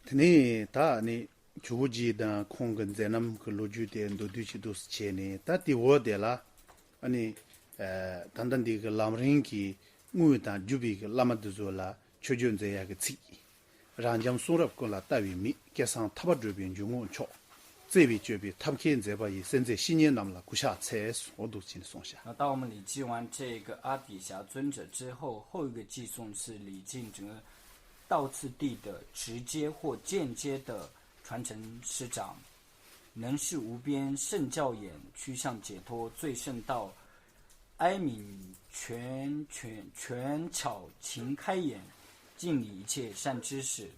tene ta ni chuji da khongan zenam ko loju de ndo du chi dos che ne ta ti wo de la ani dandan di ga lamring ki ngu ta jubi ga lama du zo la chojun ze ya ga chi ranjam surap ko la ta wi mi kesang thaba drobin ju ngo cho zebi jebi tabken ze ba yi sen ze xinye nam la kusha ce so du chin song xia。当我们礼记完这个阿底峡尊者之后，后一个寄送是礼敬整个道次第的直接或间接的传承师长，能是无边圣教眼，趋向解脱最圣道，哀悯全巧勤开眼，尽理一切善知识。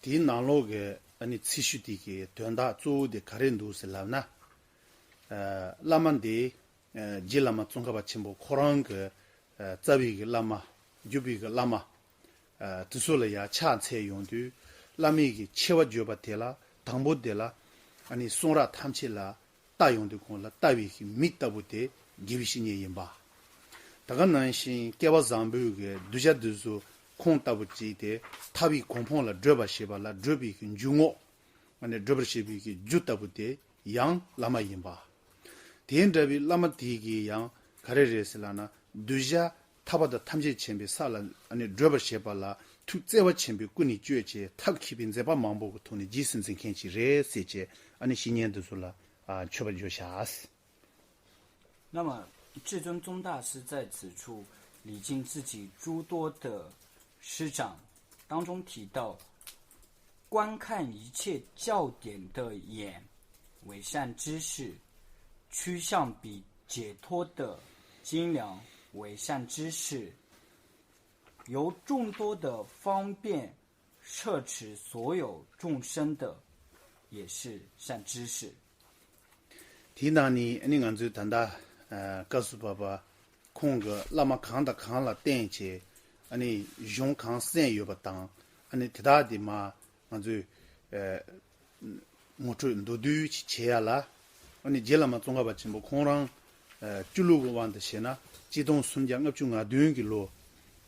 di nanglo ge ani tsishu di ge tuanda zu de karen du se lavna laman de ji lama tsungka ba chimbo korang ge zabi ge lama jubi ge lama tsu le ya cha che yong du lami ge chewa joba de la dangbo de la ani songra tamchi la da yong du kong la da wi ge mi da bu de gibi shin ye yin ba daga nan shin kewa zambu ge duja duzu 콩 따부지 데 탑이 공포라 드바 시발라 드비 중고 안에 드버 시비기 주따부데 양 라마 임바 덴드비 라마 디기 양 가레레슬라나 두자 타바다 탐지 쳔비 살라 안에 드버 시발라 투제와 쳔비 꾸니 쥐에제 탑키빈 제바 망보고 토니 지슨슨 켄치 레세제 안에 신년도 솔라 초벌 조샤스 那么至尊宗大师在此处礼敬自己诸多的师长当中提到，观看一切教典的眼为善知识，趋向比解脱的精良为善知识，由众多的方便摄持所有众生的也是善知识。提那你你俺就谈到告诉爸爸，空个那么看了电节。 아니 용칸 센 요바당 아니 대다디마 아주 모토 도두 치체야라 아니 제라마 종가바치 뭐 콩랑 줄루고 완드시나 지동 순장업 중아 düng기로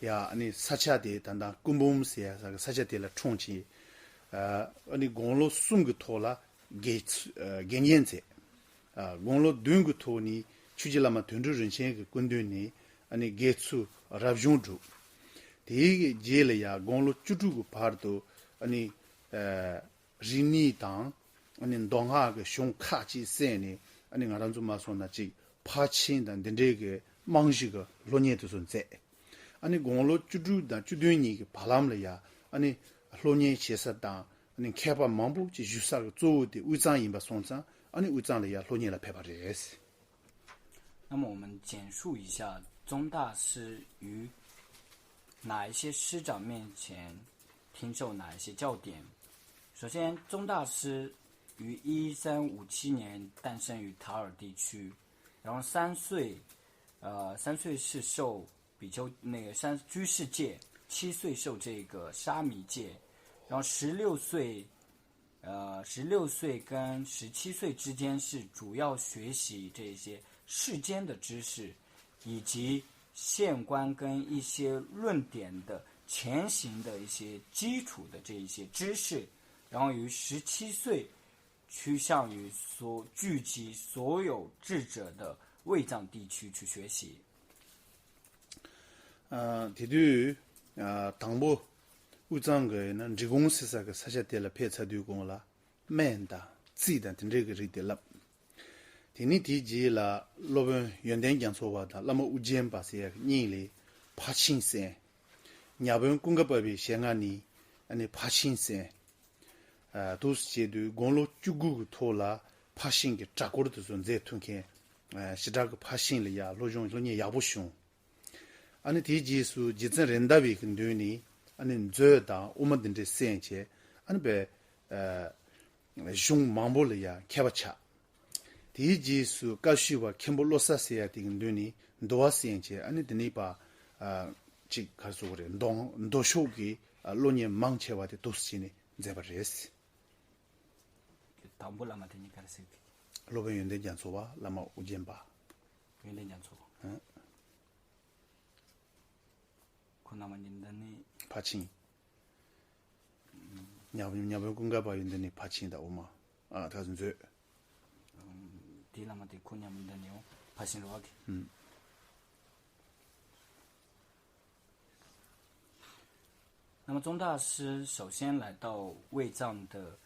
야 아니 사차데 단다 꿈봄스야 사차데라 총치 아니 공로 숨그 토라 게츠 겐옌제 공로 düng그 토니 추질라마 된르 전신 그 군드니 아니 게츠 랍중주 대게 제레야 공로 쭈쭈고 파르도 아니 리니당 아니 동하가 숑카지 세니 아니 나란좀 마소나지 파친단 된데게 망시가 로니에도 존재 아니 공로 쭈쭈다 쭈드니 발람려야 아니 로니에 제사다 아니 케바 망부지 주사가 조데 우장인바 송장 아니 우장려야 로니라 페바레스 那么我们简述一下宗大师于 哪一些师长面前听受哪一些教典？首先，宗大师于1357年诞生于塔尔地区，然后3岁是受比丘那个居士戒，7岁受这个沙弥戒，然后16岁跟17岁之间是主要学习这些世间的知识，以及 现观跟一些论点的前行的一些基础的这一些知识，然后于17岁趋向于聚集所有智者的卫藏地区去学习。디두 당보 우장거에는 지공시사가 사샤텔라 페차두공라 맨다 지단 된레그 리델라 디니 디지라 로벤 연den장소와다 라마 우지엠바세 니리 파신세 냐본 공급법이 시행하니 아니 파신세 도스제도 공로 쭈구 토라 파신게 작고르도 존재 통케 시작 파신리야 로종 로니 야보숑 아니 디지수 지진 렌다비 근도니 아니 저다 오마든데 센체 아니 베 중 망볼이야 케바차 디지수 가시와 킴볼로사세야 딩드니 도와시엔체 아니 드니바 지 가소그레 도쇼기 로니 망체와데 도스치니 제바레스 담볼라마테니 카르세 로베 연데 잔소와 라마 우젠바 연데 잔소 코나마닌다니 파칭 냐부 공가 바인데 파칭다 오마 아 다슨 저 디라마데 코냐문다니요 파신로하게那么宗大师首先来到卫藏的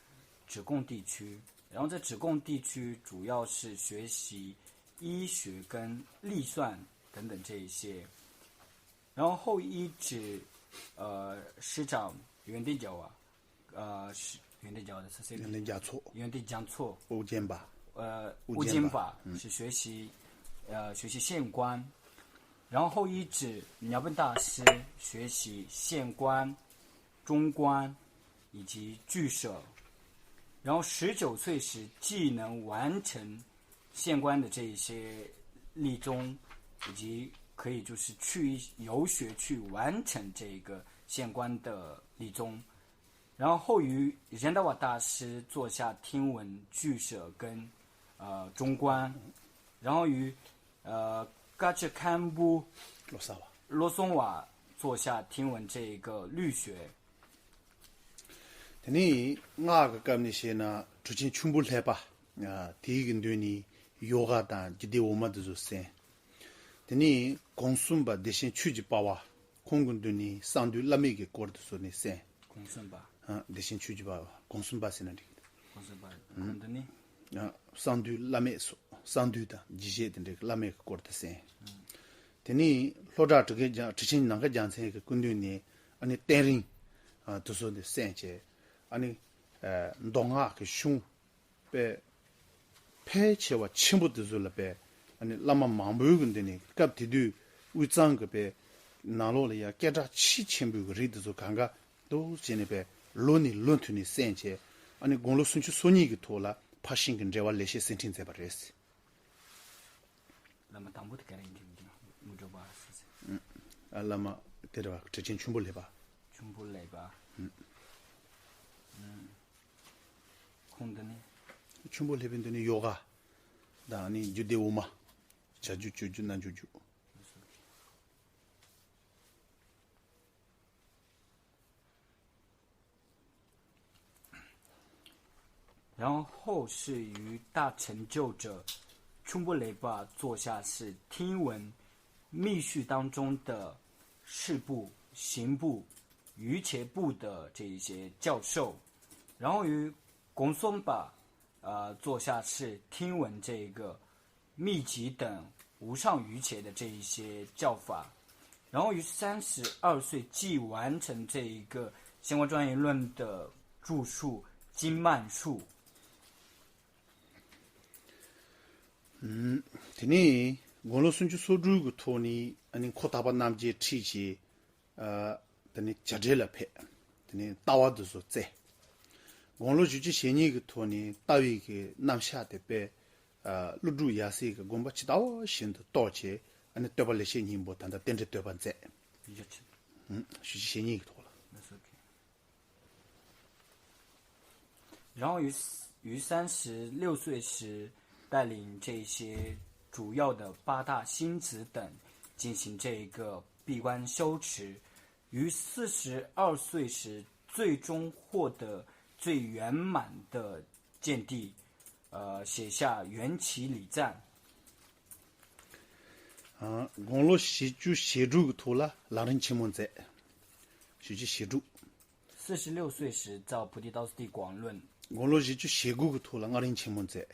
止贡地区，然后在止贡地区主要是学习医学跟历算等等这一些，然后后一指师长袁地角是袁地角的是谁？原地讲错，袁地讲错，乌坚吧，乌金法是学习县官，然后后一指鸟本大师学习县官、中官以及剧社，然后19岁时既能完成县官的这一些立宗，以及可以就是去游学去完成这个县官的立宗，然后后于仁达瓦大师做下听闻剧社跟中官，然后于噶切堪布罗松瓦做下听闻这个律学。等我个干那些呢，之前全部来吧啊，第一个对你yoga dan jide oma de zo sen teni konsumba de shin chuji pawa kongun de ni sandu lame ge kord so ne sen konsumba de shin chuji pawa konsumba sen andi konsumba kondani sandu lame so sandu da jije de lame ge kord sen teni loda de ge chin nang ge jang sen ge kundu ni ani tering to so de sen che ani ndonga ge shung pe 폐체와 침부들줄라베 아니 라마 망부근데니 갑티두 우짱급에 나로리아 깨자 치침부 리드조 강가 도 제네베 로니 론투니 센체 아니 공로 순추 소니기 토라 파싱근 제와 레시 센틴제 바레스 라마 담부트 가랭기 무조바 스세 알라마 데르와 저진 춤불해봐 춤불해봐 콘드니 춤볼 해빈더니 요가 다니 주데오마 자주 주주난 주주 然后后世于大成就者春布雷巴座下是听闻密序当中的事部、刑部、瑜伽部的这一些教授，然后于贡松巴座下是听闻这个秘籍等无上瑜伽的这一些教法，然后于32岁即完成这一个相关专业论的著述经曼述。드니 원로 순주 소주고 토니 아니 코타바 남지 티지 드니 자젤라페 드니 따와도서 제 원로 주지 신이 그 토니 따위게 남샤데베 루루 야시 그 곰바치 따와 신도 또체 아니 떠벌레 신이 못 한다 덴제 떠반제 이제치 주지 신이 그 토라 然后于36岁时带领这些主要的八大星子等进行这个闭关修持，于42岁时最终获得最圆满的见地，写下缘起礼赞。공로 시주 시주 토라 라른 치문제 시주 시주 46岁时造菩提道次第广论。 공로 시주 시구 토라 라른 치문제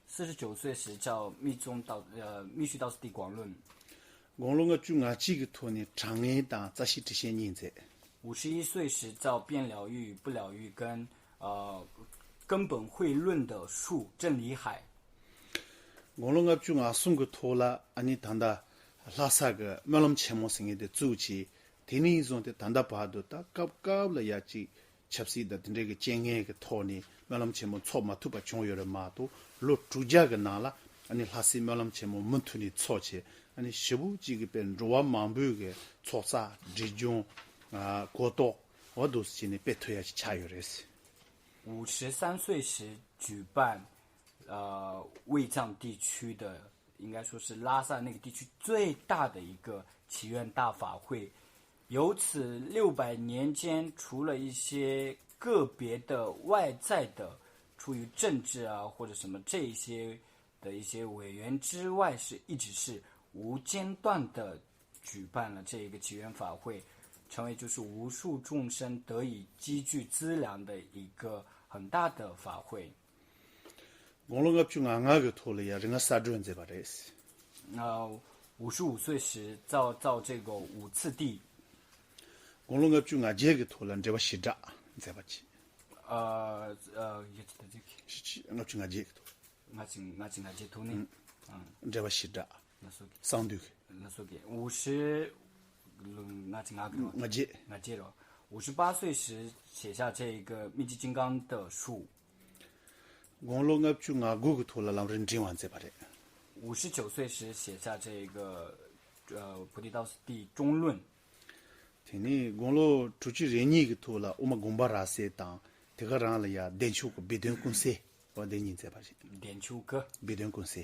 49岁时照密续道次第广论。 공로가 중아지 그 토니 장애다 자시这些人在 51岁时照变疗愈、不疗愈跟根本会论的述正理海。 공로가 중아 숨그 토라 아니 단다 라사가 melom 체모생의 주지 디니존데 단다 봐도 딱 갑갑라 야지 첩시다 딘데게 쟁해게 토니 melom 체모 초마 투바 종요를 마도 로 주자가 나라 아니 하시 melom 체모 문투니 초체 아니 시부지게 벤 로와 만부게 초사 지종 고도 어도스진이 베토야지 차요레스 53岁时举办卫藏地区的应该说是拉萨那个地区最大的一个祈愿大法会，由此600年间，除了一些个别的外在的出于政治啊或者什么这一些的一些委员之外，一直是无间断的举办了这个祈愿法会，成为就是无数众生得以积聚资粮的一个很大的法会。公路个就硬个拖了呀，人家杀转在把这是。55岁时造这个5次地。公路个就硬这个拖了，这把西扎在把去。也记得这个。是我就硬这个拖。我进来这拖呢。这把西扎。那说给。上头个。那说给50，我进哪个？我接了。58岁时写下这个密集金刚的书。公路个就硬个拖了，让人真完在把这。59岁时写下这个菩提道次第中论。听你公路出去人你个拖了，我们公巴拉塞当，这个让了呀，电球个别段公司，我等你在把这。电球个。别段公司。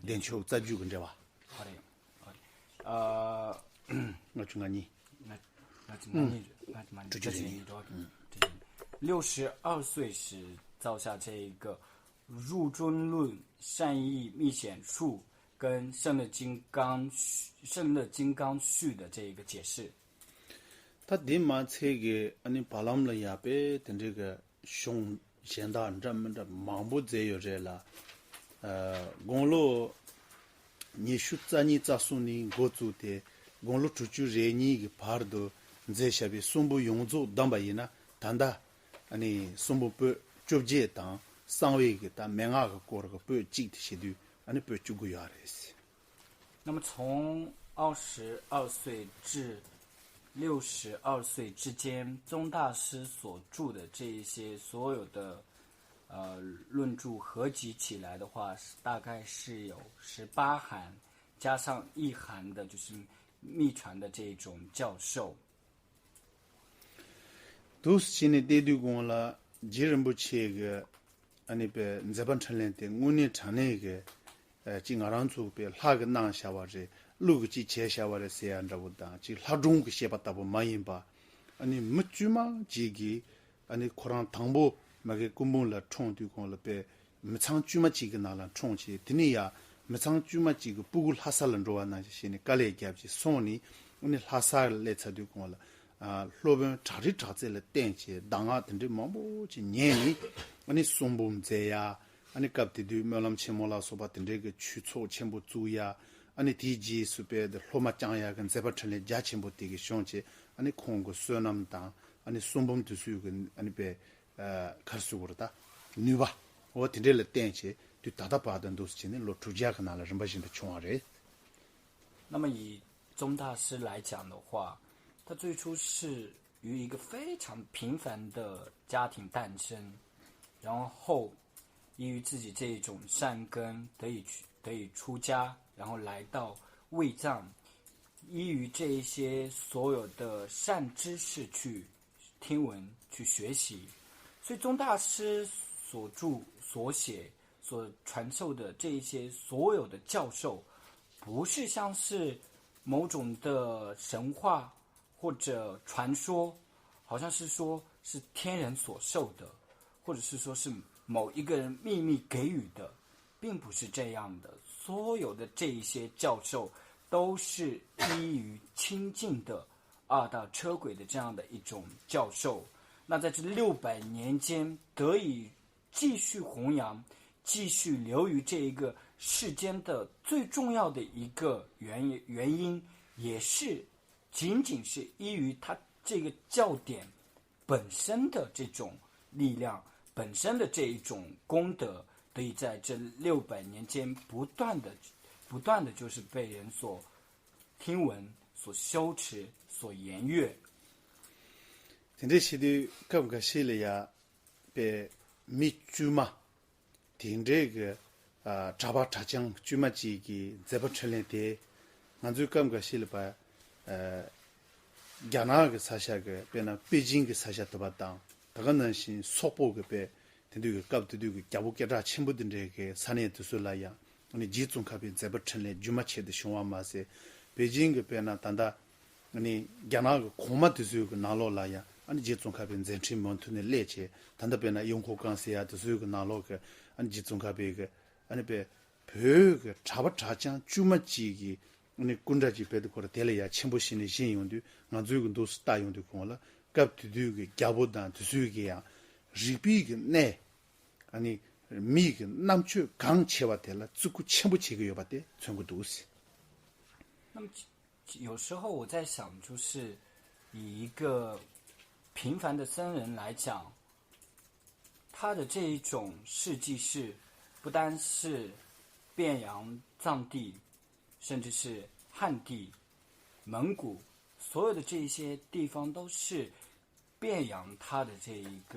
电球再举个这吧。好的。我去你。出去人。62岁时造下这个入尊论善意密显术跟圣乐金刚序的这个解释。他点嘛这个你巴拉姆了呀呗，等这个熊现在这么的忙不这有这了，公路你说在你咋说呢？我做的公路出去人你个牌都这下边送不用做当白呢，谈的，你送不不就接当上位个但明个过个不记的些的，你不就个样的是。那么从22岁至62岁之间，宗大师所著的这一些所有的论著合集起来的话，大概是有18函，加上1函的，就是秘传的这种教授。都是现在对对讲了，几人不切个，你别你这帮成人的，我呢常那个，今个让做别哪个拿下话这。路个去切下话的谁按照不当，就他中个些把大不满意吧，你没住嘛，这个，你可能汤不那个公公了冲对讲了呗，没常住嘛几个拿了冲去，今年呀没常住嘛几个不过哈萨人着啊那些呢，隔来夹去送你，我呢哈萨来才对讲了，路边查在了电去，当啊等着忙不去年你，你送不在呀，你搞的对没那么钱没了说吧，等这个去错全部注意啊。아니 디지 수베의 로마짱야 근 제바천에 자침부 되게 쇼치 아니 콩고 수남다 아니 숨범도 수육은 아니 배 갈수고르다 누바 어 딘델 땡치 또 다다바던 도스치는 로투지아가 나라 름바신의 총아래 那么以宗大师来讲的话，他最初是于一个非常平凡的家庭诞生，然后依于自己这一种善根得以出家，然后来到卫藏，依于这一些所有的善知识去听闻去学习，所以宗大师所著所写所传授的这一些所有的教授，不是像是某种的神话或者传说，好像是说是天人所授的，或者是说是某一个人秘密给予的，并不是这样的。所有的这一些教授都是依于清净的二大车轨的这样的一种教授，那在这600年间得以继续弘扬，继续留于这一个世间的最重要的一个原因，也是仅仅是依于他这个教典本身的这种力量，本身的这一种功德，得以在这600年间不断的就是被人所听闻、所修持、所言阅。现在写的刚刚写了呀，被密注嘛，听这个查巴查江注嘛几个再不成来的，俺就刚刚写了吧，加拿个啥下个，被那北京个啥下都把当，这个呢是说报个呗。这个搞的这个家务给他全部的这个3年都是那样，你集中卡边再不成立，就嘛切的凶啊嘛些，北京个边那当da， 아니 야나가 고마드스고 나로라야 아니 지종카빈 젠치 몬투네 레체 단다베나 용코강세야 드스고 나로가 아니 지종카베가 아니 베 벽 잡아자장 주마지기 아니 군자지 베드 거라 텔레야 첨부신의 신용도 나주고 도스 따용도 공라 갑투두게 갸보단 드스게야 리비게 네 아니 미게 남추 강체와 텔라 죽고 첨부치고 요바데 전국도스 那么有时候我在想，就是以一个平凡的僧人来讲，他的这一种事迹是不单是汴阳、藏地，甚至是汉地、蒙古，所有的这一些地方都是汴阳它的这一个